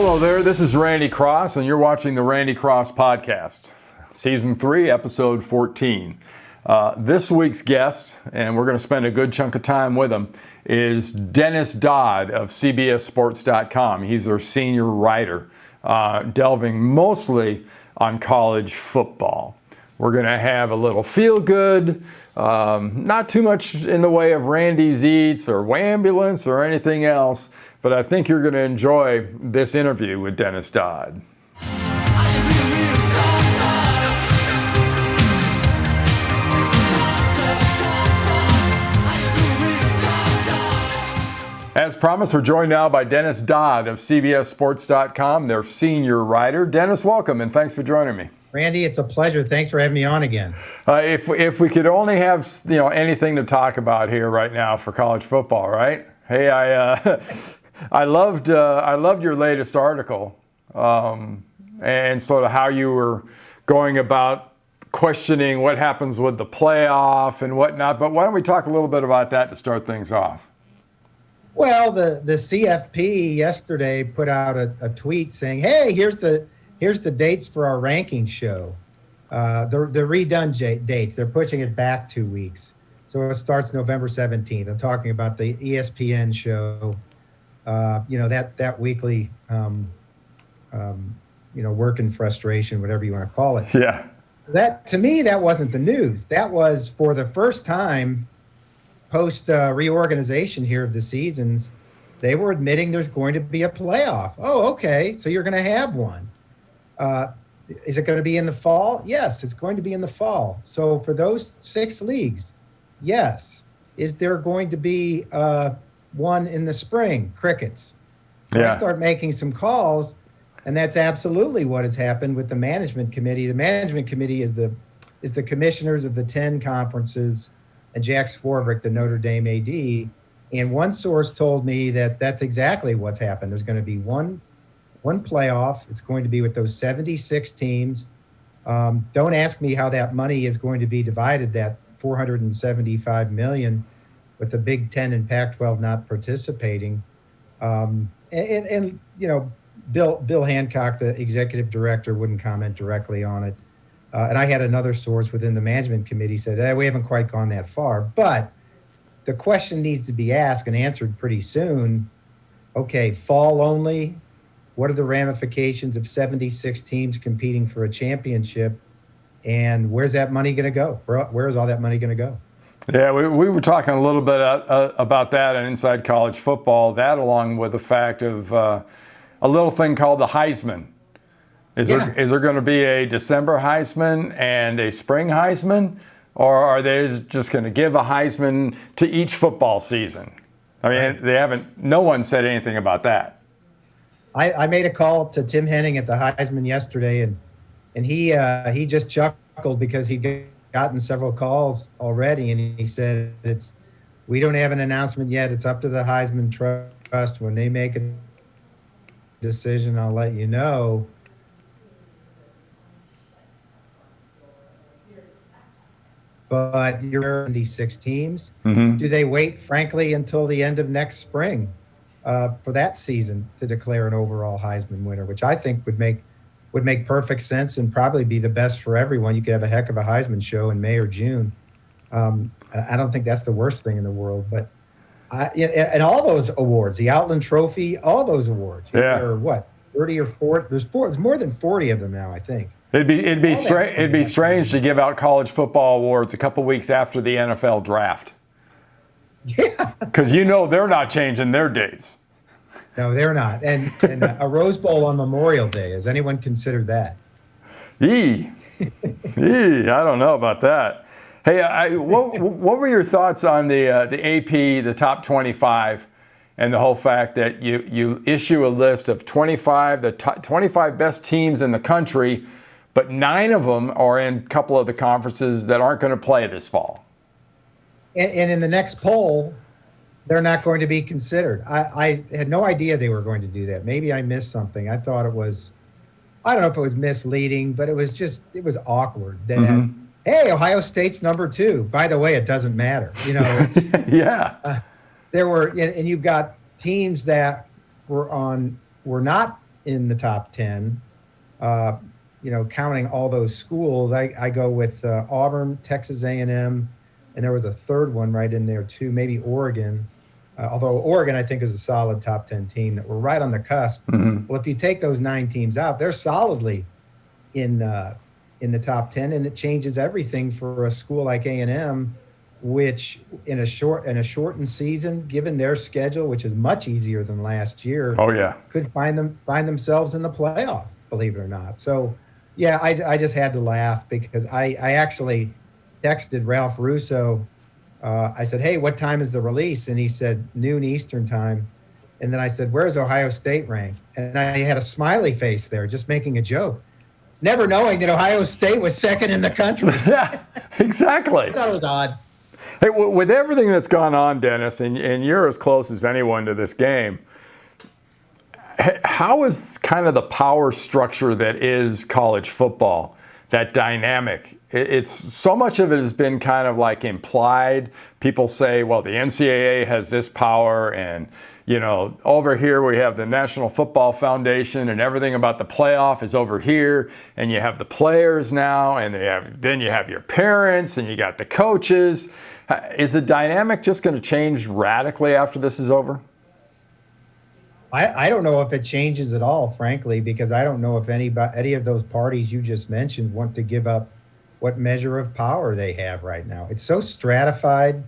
Hello there, this is Randy Cross, and you're watching the Randy Cross Podcast, Season 3, Episode 14. This week's guest, and we're going to spend a good chunk of time with him, is Dennis Dodd of CBS Sports.com. He's their senior writer, delving mostly on college football. We're going to have a little feel-good, not too much in the way of Randy's Eats or Wambulance or anything else, but I think you're going to enjoy this interview with Dennis Dodd. As promised, we're joined now by Dennis Dodd of CBS Sports.com, their senior writer. Dennis, welcome, and thanks for joining me. Randy, it's a pleasure. Thanks for having me on again. If we could only have anything to talk about here right now for college football, right? Hey, I loved your latest article, and sort of how you were going about questioning what happens with the playoff and whatnot. But why don't we talk a little bit about that to start things off? Well, the CFP yesterday put out a tweet saying, "Hey, here's the dates for our ranking show. The redone dates. They're pushing it back 2 weeks, so it starts November 17th. I'm talking about the ESPN show. That weekly, work and frustration, whatever you want to call it. Yeah. That, to me, that wasn't the news. That was for the first time post reorganization here of the seasons, they were admitting there's going to be a playoff. Oh, okay. So you're going to have one. Is it going to be in the fall? Yes, it's going to be in the fall. So for those 6 leagues, yes. Is there going to be one in the spring? Crickets. Yeah. I start making some calls, and that's absolutely what has happened with the management committee. The management committee is the commissioners of the 10 conferences and Jack Swarbrick, the Notre Dame AD. And one source told me that that's exactly what's happened. There's going to be one playoff. It's going to be with those 76 teams. Don't ask me how that money is going to be divided, that $475 million, with the Big Ten and Pac-12 not participating. Bill Hancock, the executive director, wouldn't comment directly on it. And I had another source within the management committee said, we haven't quite gone that far. But the question needs to be asked and answered pretty soon. Okay, fall only. What are the ramifications of 76 teams competing for a championship? And where's that money going to go? Where is all that money going to go? Yeah, we were talking a little bit about that on Inside College Football, that along with the fact of a little thing called the Heisman. Is there going to be a December Heisman and a spring Heisman? Or are they just going to give a Heisman to each football season? I mean, no one said anything about that. I made a call to Tim Henning at the Heisman yesterday, and he just chuckled because he'd gotten several calls already, and he said, we don't have an announcement yet. It's up to the Heisman Trust. When they make a decision, I'll let you know. But you're 76 teams. Mm-hmm. Do they wait, frankly, until the end of next spring for that season to declare an overall Heisman winner, which I think would make perfect sense and probably be the best for everyone. You could have a heck of a Heisman show in May or June. I don't think that's the worst thing in the world. But and all those awards, the Outland Trophy, all those awards, there are what, 30 or 40? There's more than 40 of them now, I think. It'd be strange to give out college football awards a couple weeks after the NFL draft. Yeah. Because they're not changing their dates. No, they're not. And a Rose Bowl on Memorial Day, has anyone considered that? I don't know about that. Hey, what were your thoughts on the AP, the top 25, and the whole fact that you issue a list of 25 best teams in the country, but 9 of them are in a couple of the conferences that aren't going to play this fall? And in the next poll, they're not going to be considered. I had no idea they were going to do that. Maybe I missed something. I thought it was, I don't know if it was misleading, but it was awkward that, hey, Ohio State's number 2. By the way, it doesn't matter. Yeah. There were, and you've got teams that were not in the top 10. Counting all those schools, I go with Auburn, Texas A&M, and there was a third one right in there too, maybe Oregon. Although Oregon, I think, is a solid top 10 team that we're right on the cusp. Mm-hmm. Well, if you take those 9 teams out, they're solidly in the top 10, and it changes everything for a school like A&M, which in a shortened season, given their schedule, which is much easier than last year, Oh, yeah. could find themselves in the playoff, believe it or not. So, yeah, I just had to laugh because I actually texted Ralph Russo. I said, hey, what time is the release? And he said, noon Eastern time. And then I said, where's Ohio State ranked? And I had a smiley face there, just making a joke, never knowing that Ohio State was second in the country. Yeah, exactly. That was odd. Hey, with everything that's gone on, Dennis, and you're as close as anyone to this game, how is kind of the power structure that is college football, that dynamic? It's so much of it has been kind of like implied. People say, well, the NCAA has this power, and over here we have the National Football Foundation, and everything about the playoff is over here, and you have the players now, and then you have your parents, and you got the coaches. Is the dynamic just going to change radically after this is over? I don't know if it changes at all, frankly, because I don't know if any of those parties you just mentioned want to give up what measure of power they have right now. It's so stratified,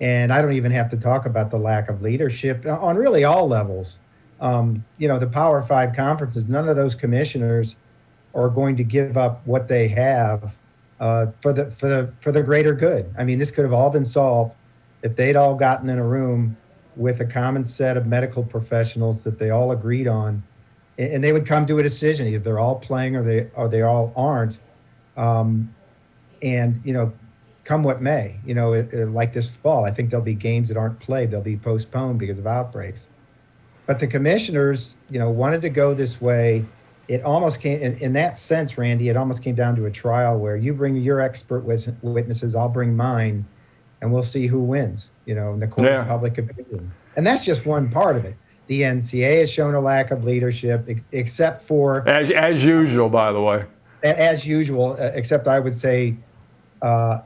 and I don't even have to talk about the lack of leadership on really all levels. The Power 5 conferences, none of those commissioners are going to give up what they have for the greater good. I mean, this could have all been solved if they'd all gotten in a room with a common set of medical professionals that they all agreed on, and they would come to a decision. Either they're all playing or they all aren't. Come what may, like this fall, I think there'll be games that aren't played. They'll be postponed because of outbreaks. But the commissioners, wanted to go this way. It almost came, in that sense, Randy, it almost came down to a trial where you bring your expert witnesses, I'll bring mine, and we'll see who wins, in the court of public opinion. And that's just one part of it. The NCAA has shown a lack of leadership, except for... As usual, by the way. As usual, except I would say, the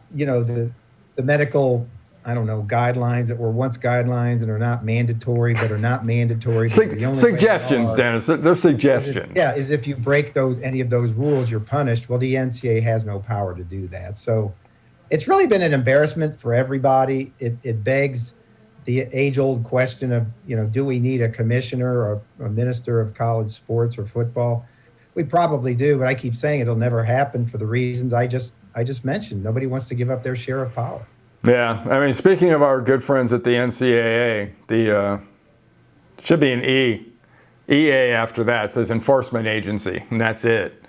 medical, guidelines that were once guidelines and are not mandatory, but are not mandatory. Suggestions, Dennis. They're suggestions. Is if you break any of those rules, you're punished. Well, the NCAA has no power to do that. So it's really been an embarrassment for everybody. It begs the age-old question of, do we need a commissioner or a minister of college sports or football? We probably do, but I keep saying it'll never happen for the reasons I just mentioned. Nobody wants to give up their share of power. Yeah, I mean, speaking of our good friends at the NCAA, should be an EA after that. It says enforcement agency, and that's it.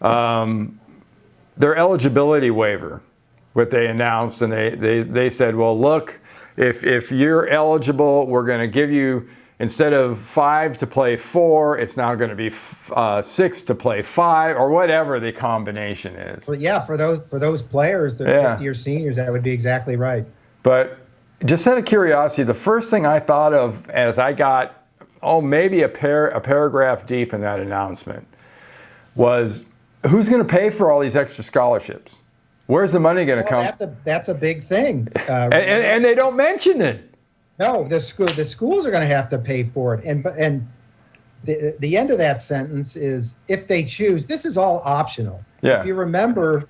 Their eligibility waiver, what they announced, and they said, well, look, if you're eligible, we're going to give you, instead of 5 to play 4, it's now going to be 6 to play 5, or whatever the combination is. Well, yeah, for those players, the 50-year seniors, that would be exactly right. But just out of curiosity, the first thing I thought of as I got, maybe a paragraph deep in that announcement, was who's going to pay for all these extra scholarships? Where's the money going to come? That's a big thing. And they don't mention it. No, the schools are going to have to pay for it. And the end of that sentence is, if they choose, this is all optional. Yeah. If you remember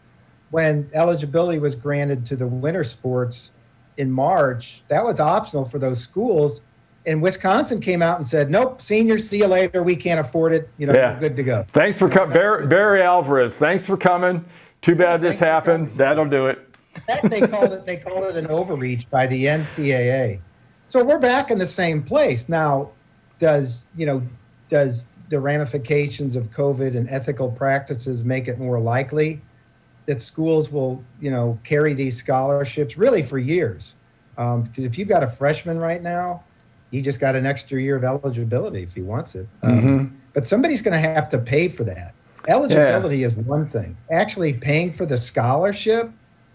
when eligibility was granted to the winter sports in March, that was optional for those schools. And Wisconsin came out and said, nope, seniors, see you later. We can't afford it. We're good to go. Thanks for coming. Barry Alvarez, thanks for coming. Too bad this happened. That'll do it. They called it an overreach by the NCAA. So we're back in the same place. Now, does the ramifications of COVID and ethical practices make it more likely that schools will, carry these scholarships really for years? Because if you've got a freshman right now, he just got an extra year of eligibility if he wants it. But somebody's going to have to pay for that. Eligibility is one thing. Actually paying for the scholarship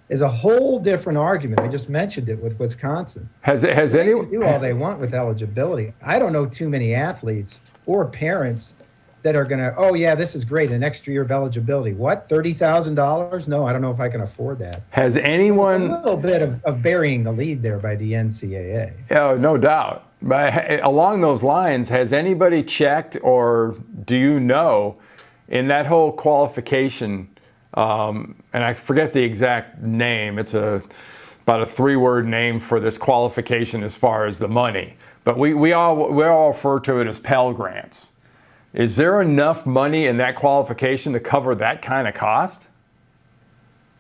is a whole different argument. I just mentioned it with Wisconsin. Has anyone do all they want with eligibility? I don't know too many athletes or parents that are going to, oh yeah, this is great, an extra year of eligibility. What, $30,000? No, I don't know if I can afford that. Has A anyone? little bit of burying the lead there by the NCAA. Oh, no doubt. But along those lines, has anybody checked, or do you know, in that whole qualification, and I forget the exact name, it's about a 3-word name for this qualification as far as the money, but we all refer to it as Pell Grants. Is there enough money in that qualification to cover that kind of cost?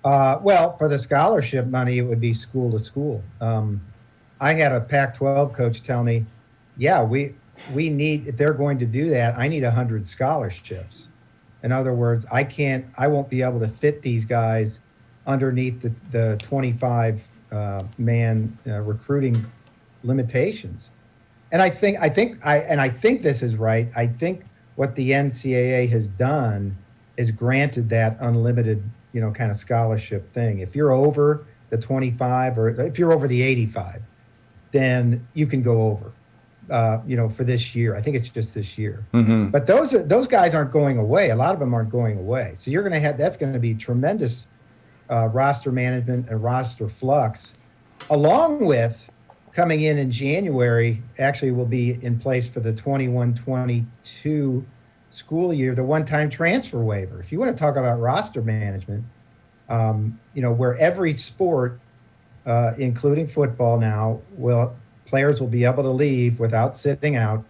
Well, for the scholarship money, it would be school to school. I had a Pac-12 coach tell me, yeah, we need, if they're going to do that, I need 100 scholarships. In other words, I won't be able to fit these guys underneath the 25 man recruiting limitations. And I think this is right. I think what the NCAA has done is granted that unlimited, kind of scholarship thing. If you're over the 25 or if you're over the 85, then you can go over, for this year. I think it's just this year. Mm-hmm. But those guys aren't going away. A lot of them aren't going away. So that's going to be tremendous roster management and roster flux, along with coming in January, actually will be in place for the 21-22 school year, the one-time transfer waiver. If you want to talk about roster management, where every sport, including football now, players will be able to leave without sitting out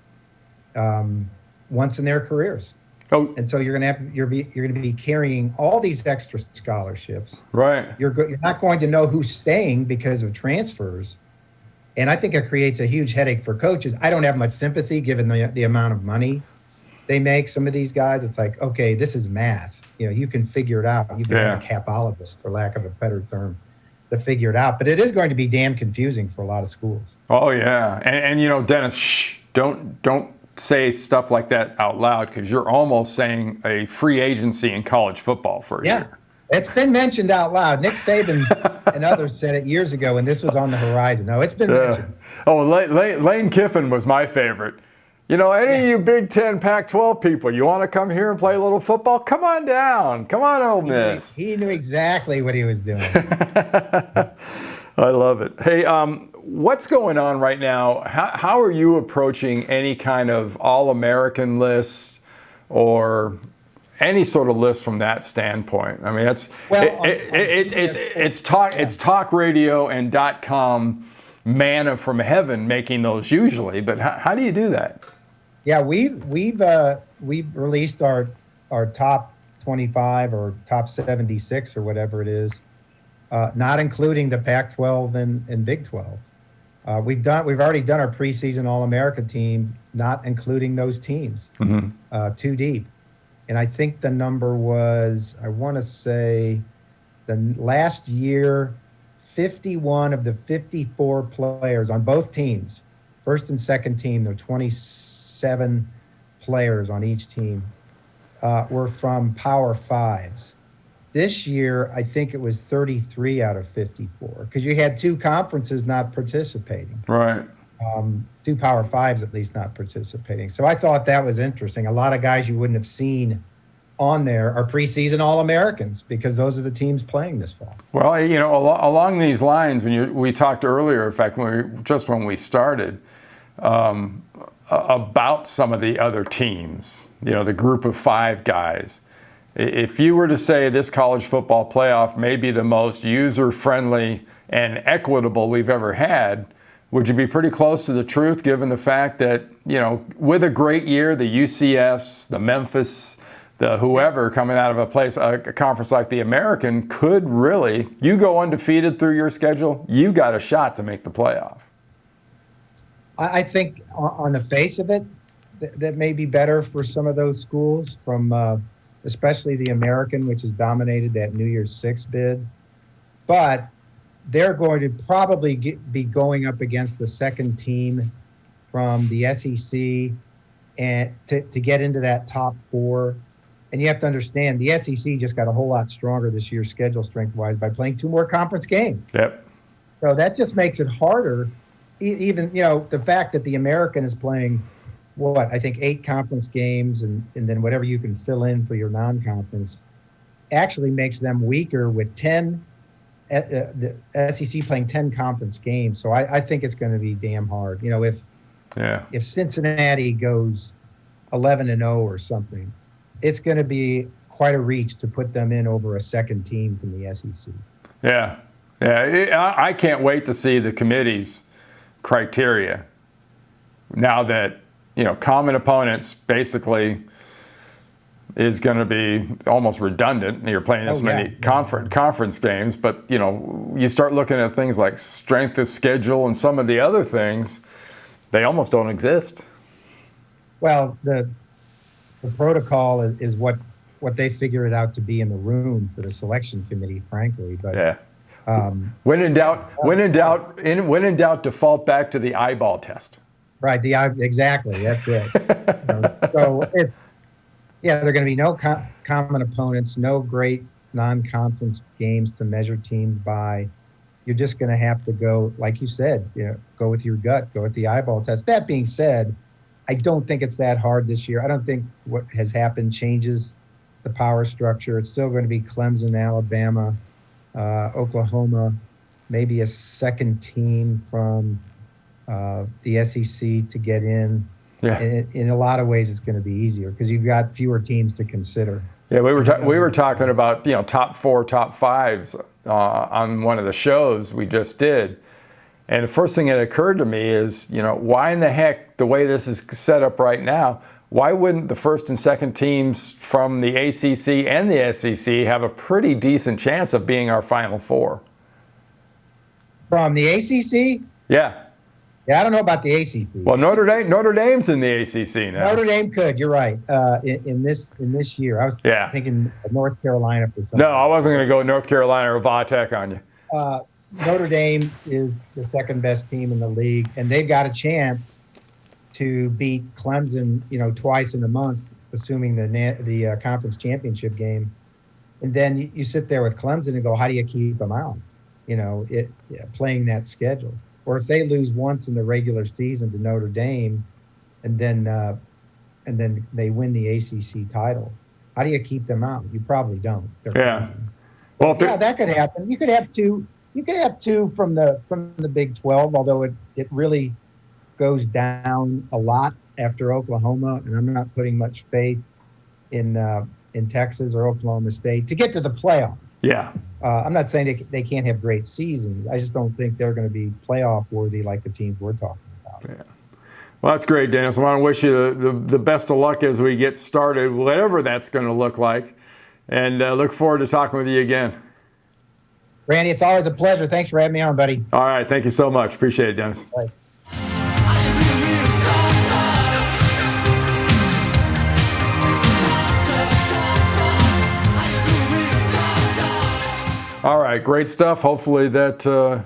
once in their careers. Oh, And so you're going to be carrying all these extra scholarships. right. You're not going to know who's staying because of transfers. And I think it creates a huge headache for coaches. I don't have much sympathy given the amount of money they make, some of these guys. It's like, okay, this is math. You can figure it out. You can have a capologist, for lack of a better term, to figure it out. But it is going to be damn confusing for a lot of schools. Oh yeah, and Dennis, don't say stuff like that out loud, because you're almost saying a free agency in college football for a year. It's been mentioned out loud. Nick Saban and others said it years ago when this was on the horizon. No, it's been mentioned. Oh, Lane Kiffin was my favorite. Any of you Big Ten, Pac-12 people, you want to come here and play a little football? Come on down. Come on, Ole Miss. He knew exactly what he was doing. I love it. Hey, what's going on right now? How are you approaching any kind of All-American list or any sort of list from that standpoint? I mean, it's talkradio and .com manna from heaven making those usually, but how do you do that? Yeah, we've released our top 25 or top 76 or whatever it is, not including the Pac-12 and Big 12. We've already done our preseason All-America team, not including those teams, too deep. And I think the number was, I want to say, the last year, 51 of the 54 players on both teams, first and second team, there were 27 players on each team, were from Power Fives. This year, I think it was 33 out of 54, because you had two conferences not participating. Right. Two Power Fives at least not participating. So I thought that was interesting. A lot of guys you wouldn't have seen on there are preseason All-Americans, because those are the teams playing this fall. Well, along these lines, we talked earlier, in fact, when we started, about some of the other teams, the group of 5 guys. If you were to say this college football playoff may be the most user-friendly and equitable we've ever had, would you be pretty close to the truth, given the fact that, with a great year, the UCFs, the Memphis, the whoever coming out of a conference like the American could really, you go undefeated through your schedule, you got a shot to make the playoff? I think on the face of it, that may be better for some of those schools, from especially the American, which has dominated that New Year's Six bid. But they're going to probably be going up against the second team from the SEC and to get into that top 4. And you have to understand, the SEC just got a whole lot stronger this year, schedule strength-wise, by playing 2 more conference games. Yep. So that just makes it harder. Even, the fact that the American is playing I think 8 conference games and then whatever you can fill in for your non-conference actually makes them weaker with 10, the SEC playing 10 conference games. So I think it's going to be damn hard. If Cincinnati goes 11-0 or something, it's going to be quite a reach to put them in over a second team from the SEC. Yeah. I can't wait to see the committee's criteria now that, common opponents basically is going to be almost redundant. You're playing this many conference games, but, you start looking at things like strength of schedule and some of the other things, they almost don't exist. Well, the protocol is what they figure it out to be in the room for the selection committee, frankly. But yeah. When in doubt, default back to the eyeball test. Right. Exactly. That's it. There are going to be no common opponents, no great non-conference games to measure teams by. You're just going to have to go, like you said, go with your gut, go with the eyeball test. That being said, I don't think it's that hard this year. I don't think what has happened changes the power structure. It's still going to be Clemson, Alabama, Oklahoma, maybe a second team from the SEC to get in. Yeah. And in a lot of ways, it's going to be easier because you've got fewer teams to consider. Yeah, we were talking about top 4, top 5s on one of the shows we just did, and the first thing that occurred to me is why in the heck, the way this is set up right now, why wouldn't the first and second teams from the ACC and the SEC have a pretty decent chance of being our Final Four? From the ACC? Yeah. Yeah, I don't know about the ACC. Well, Notre Dame's in the ACC now. Notre Dame could. You're right. In this year, I was thinking North Carolina for something. No, I wasn't going to go North Carolina or Va-Tech on you. Notre Dame is the second best team in the league, and they've got a chance to beat Clemson, twice in a month, assuming the conference championship game. And then you sit there with Clemson and go, how do you keep them out? Playing that schedule. Or if they lose once in the regular season to Notre Dame, and then they win the ACC title, how do you keep them out? You probably don't. Yeah. Well, that could happen. You could have two. You could have 2 from the Big 12, although it really goes down a lot after Oklahoma, and I'm not putting much faith in Texas or Oklahoma State to get to the playoff. Yeah. I'm not saying they can't have great seasons. I just don't think they're going to be playoff worthy like the teams we're talking about. Yeah. Well, that's great, Dennis. I want to wish you the best of luck as we get started, whatever that's going to look like, and look forward to talking with you again. Randy, it's always a pleasure. Thanks for having me on, buddy. All right. Thank you so much. Appreciate it, Dennis. Bye. All right, great stuff. Hopefully that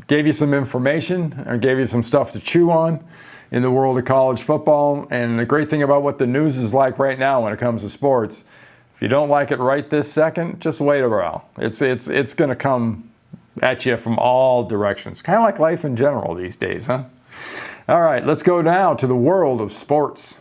gave you some information or gave you some stuff to chew on in the world of college football. And the great thing about what the news is like right now when it comes to sports, if you don't like it right this second, just wait a while. It's going to come at you from all directions. Kind of like life in general these days, huh? All right, let's go now to the world of sports.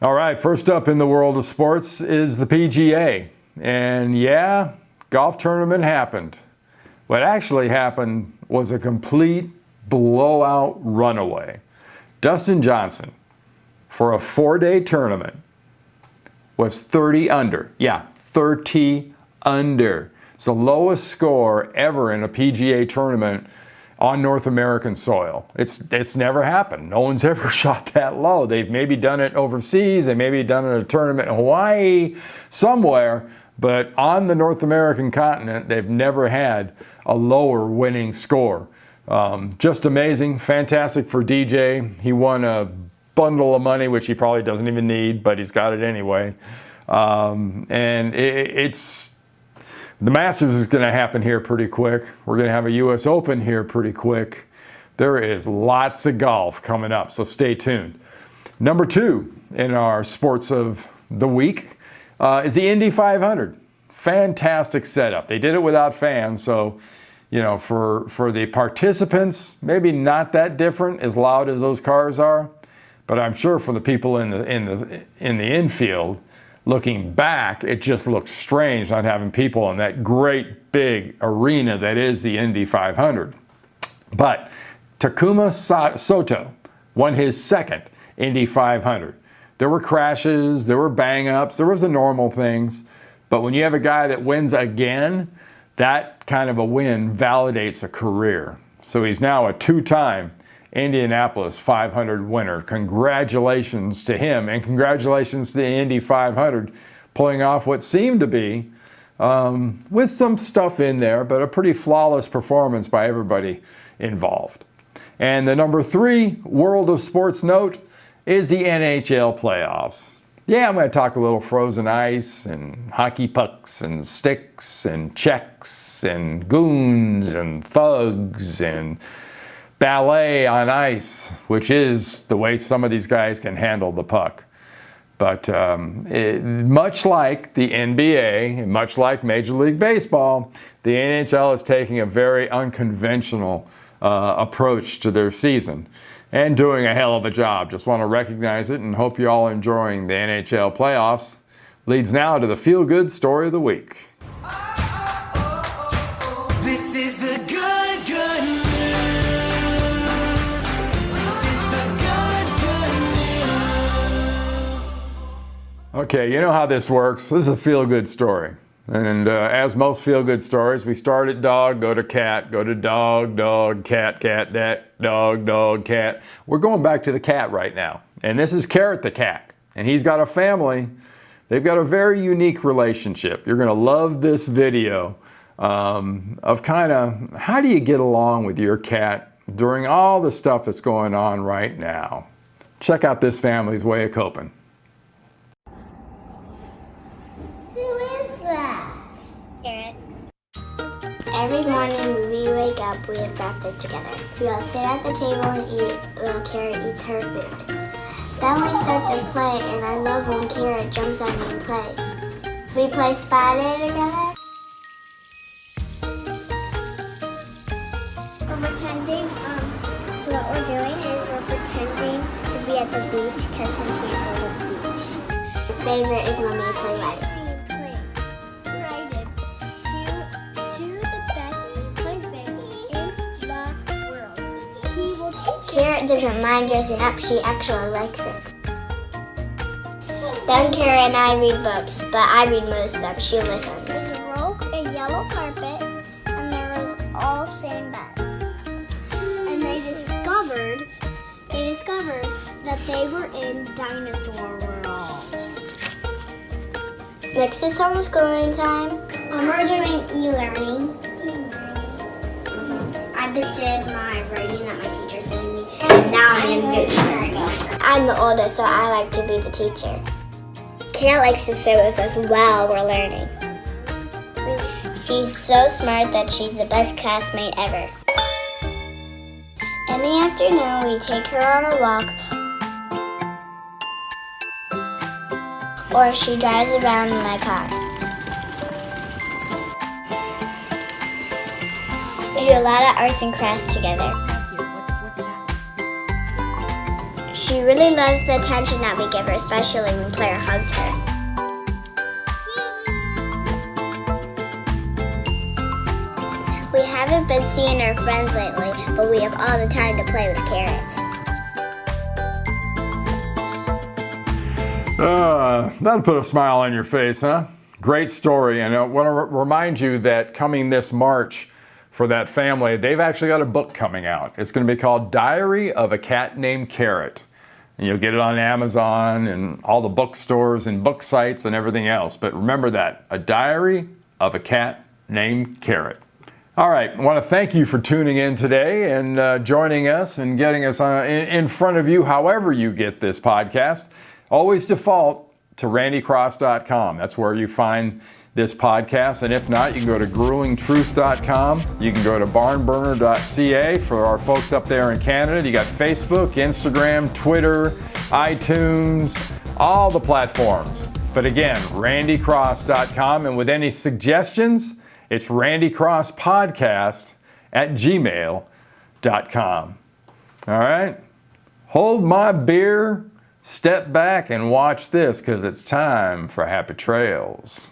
All right, first up in the world of sports is the PGA. And yeah, golf tournament happened. What actually happened was a complete blowout runaway. Dustin Johnson, for a 4-day tournament, was 30 under. Yeah, 30 under. It's the lowest score ever in a PGA tournament on North American soil. It's never happened. No one's ever shot that low. They've maybe done it overseas. They maybe done it in a tournament in Hawaii, somewhere, but on the North American continent, they've never had a lower winning score. Just amazing. Fantastic for DJ. He won a bundle of money, which he probably doesn't even need, but he's got it anyway. And it's the Masters is going to happen here pretty quick. We're going to have a U.S. Open here pretty quick. There is lots of golf coming up, so stay tuned. Number 2 in our sports of the week is the Indy 500. Fantastic setup. They did it without fans, so for the participants, maybe not that different, as loud as those cars are, but I'm sure for the people in the infield, looking back, it just looks strange not having people in that great big arena that is the Indy 500. But Takuma Sato won his second Indy 500. There were crashes, there were bang-ups, there was the normal things, but when you have a guy that wins again, that kind of a win validates a career. So he's now a two-time Indianapolis 500 winner. Congratulations to him, and congratulations to the Indy 500 pulling off what seemed to be, with some stuff in there, but a pretty flawless performance by everybody involved. And the number 3 World of Sports note is the NHL playoffs. Yeah, I'm going to talk a little frozen ice and hockey pucks and sticks and checks and goons and thugs and ballet on ice, which is the way some of these guys can handle the puck. But much like the NBA, and much like Major League Baseball, the NHL is taking a very unconventional approach to their season and doing a hell of a job. Just want to recognize it and hope you're all enjoying the NHL playoffs. Leads now to the feel-good story of the week. This is the good news. This is the good news. Okay, you know how this works. This is a feel-good story. And as most feel-good stories, we start at dog, go to cat, go to dog, dog, cat, cat, dog, dog, cat. We're going back to the cat right now. And this is Carrot the cat. And he's got a family. They've got a very unique relationship. You're going to love this video of kind of how do you get along with your cat during all the stuff that's going on right now. Check out this family's way of coping. Carrot. Every morning when we wake up, we have breakfast together. We all sit at the table and eat while Carrot eats her food. Then we start to play, and I love when Carrot jumps on me and plays. We play Spider together. We're pretending, what we're doing is we're pretending to be at the beach because we can't go to the beach. His favorite is when we play Light. Carrot doesn't mind dressing up, she actually likes it. Then Carrot and I read books, but I read most of them, she listens. There's a yellow carpet, and there was all sand beds. And they discovered that they were in dinosaur world. Next is homeschooling time. We're doing e-learning. I just did my writing that my teacher sent me. And now I'm going to do e-learning. I'm the oldest, so I like to be the teacher. Carrot likes to sit with us while we're learning. She's so smart that she's the best classmate ever. In the afternoon, we take her on a walk, or she drives around in my car. We do a lot of arts and crafts together. She really loves the attention that we give her, especially when Claire hugs her. We haven't been seeing our friends lately, but we have all the time to play with Carrot. That'll put a smile on your face, huh? Great story. And I want to remind you that coming this March for that family, they've actually got a book coming out. It's going to be called Diary of a Cat Named Carrot. And you'll get it on Amazon and all the bookstores and book sites and everything else. But remember that, a diary of a cat named Carrot. All right, I want to thank you for tuning in today and joining us and getting us in front of you however you get this podcast. Always default to randycross.com. That's where you find this podcast. And if not, you can go to gruelingtruth.com. You can go to barnburner.ca for our folks up there in Canada. You got Facebook, Instagram, Twitter, iTunes, all the platforms. But again, randycross.com, and with any suggestions, it's randycrosspodcast@gmail.com. All right? Hold my beer, step back, and watch this, because it's time for Happy Trails.